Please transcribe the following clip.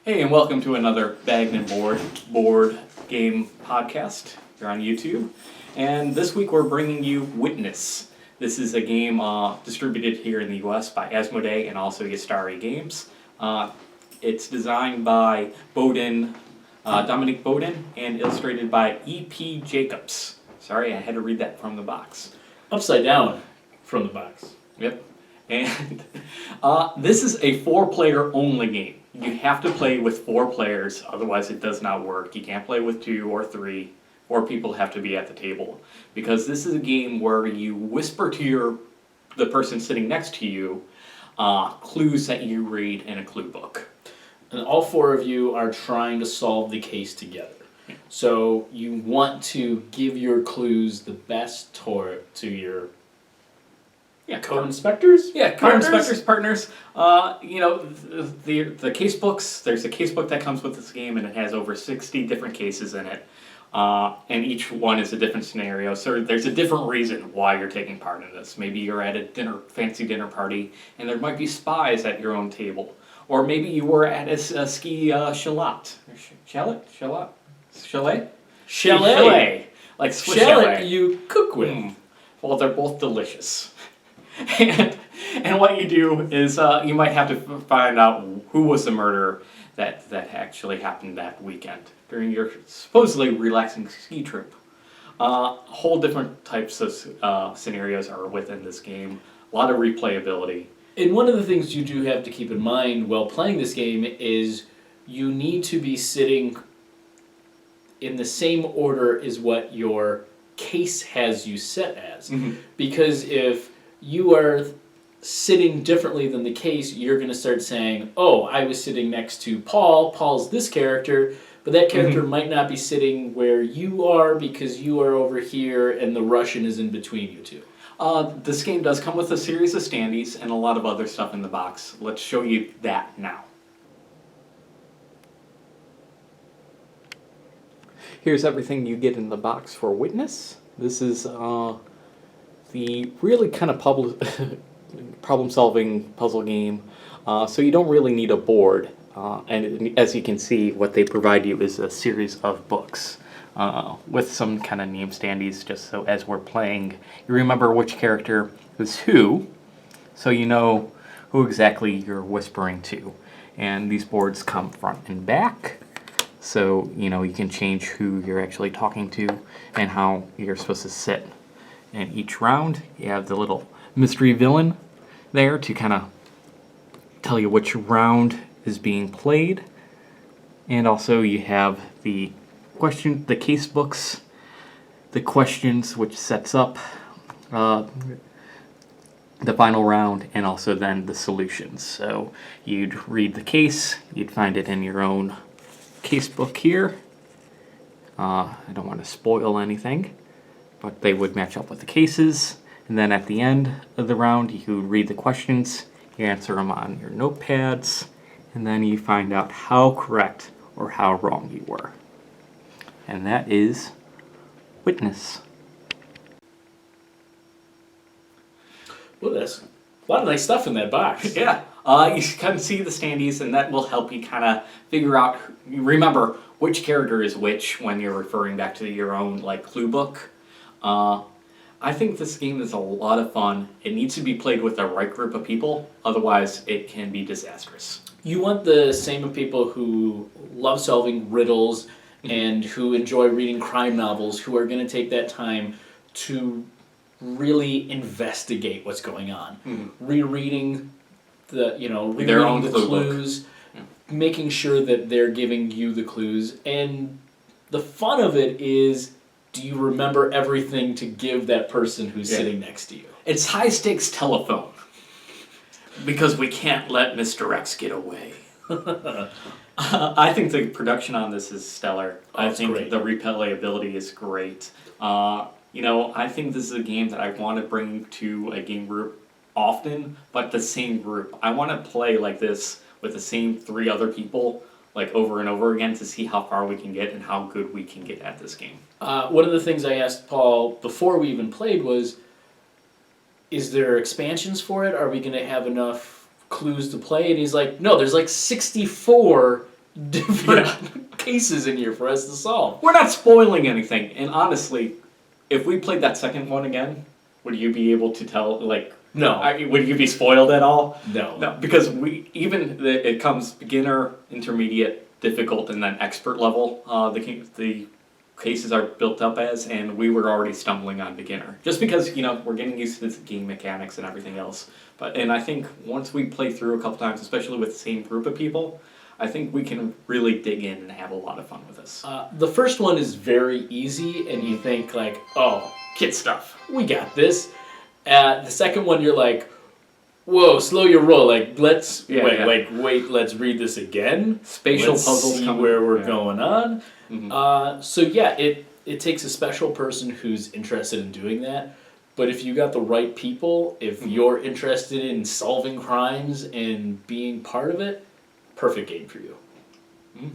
Hey, and welcome to another Bagged and Board game podcast here on YouTube. And this week we're bringing you Witness. This is a game distributed here in the US by Asmodee and also Ystari Games. It's designed by Bodin, Dominique Bodin, and illustrated by E.P. Jacobs. Sorry, I had to read that from the box. Upside down from the box. Yep. And this is a 4-player only game. You have to play with 4 players, otherwise it does not work. You can't play with 2 or 3. 4 people have to be at the table. Because this is a game where you whisper to the person sitting next to you clues that you read in a clue book. And all 4 of you are trying to solve the case together. So you want to give your clues the best to your co-inspectors? Yeah, co-inspectors, partners. The case books, there's a case book that comes with this game and it has over 60 different cases in it. And each one is a different scenario. So there's a different reason why you're taking part in this. Maybe you're at a fancy dinner party and there might be spies at your own table. Or maybe you were at a ski chalet. Like Swiss chalet. You cook with. Well, they're both delicious. And what you do is you might have to find out who was the murderer that actually happened that weekend during your supposedly relaxing ski trip. Whole different types of scenarios are within this game. A lot of replayability. And one of the things you do have to keep in mind while playing this game is you need to be sitting in the same order as what your case has you set as. Mm-hmm. Because if you are sitting differently than the case, you're going to start saying, oh, I was sitting next to Paul, Paul's this character, but that character might not be sitting where you are because you are over here and the Russian is in between you two. This game does come with a series of standees and a lot of other stuff in the box. Let's show you that now. Here's everything you get in the box for Witness. This is the really kind of problem-solving puzzle game, so you don't really need a board. And as you can see, what they provide you is a series of books with some kind of name standees, just so as we're playing, you remember which character is who, so you know who exactly you're whispering to. And these boards come front and back, so you can change who you're actually talking to and how you're supposed to sit. And each round, you have the little mystery villain there to kind of tell you which round is being played. And also you have the case books, the questions, which sets up the final round, and also then the solutions. So you'd read the case, you'd find it in your own case book here. I don't want to spoil anything, but they would match up with the cases. And then at the end of the round, you read the questions, you answer them on your notepads, and then you find out how correct or how wrong you were. And that is Witness. Well, there's a lot of nice stuff in that box. Yeah. You can see the standees, and that will help you kind of figure out, remember which character is which when you're referring back to your own clue book. I think this game is a lot of fun. It needs to be played with the right group of people, otherwise it can be disastrous. You want the same people who love solving riddles and who enjoy reading crime novels, who are going to take that time to really investigate what's going on. Rereading rereading the clues, making sure that they're giving you the clues. And the fun of it is, do you remember everything to give that person who's sitting next to you? It's high-stakes telephone. Because we can't let Mr. X get away. I think the production on this is stellar. I think great. The replayability is great. I think this is a game that I want to bring to a game group often, but the same group. I want to play like this with the same 3 other people over and over again to see how far we can get and how good we can get at this game. One of the things I asked Paul before we even played was, is there expansions for it? Are we going to have enough clues to play? And he's like, no, there's 64 different cases in here for us to solve. We're not spoiling anything, and honestly, if we played that second one again, would you be able to tell, like... No. Would you be spoiled at all? No. No, because it comes beginner, intermediate, difficult, and then expert level. The cases are built up as, and we were already stumbling on beginner, just because we're getting used to the game mechanics and everything else. And I think once we play through a couple times, especially with the same group of people, I think we can really dig in and have a lot of fun with this. The first one is very easy, and you think like, oh, Kid stuff. we got this. The second one, you're like, whoa, slow your roll. Like, let's wait. Let's read this again. Spatial Let's puzzles see come where we're yeah. going on. Mm-hmm. So yeah, it takes a special person who's interested in doing that. But if you got the right people, if you're interested in solving crimes and being part of it, perfect game for you. Mm-hmm.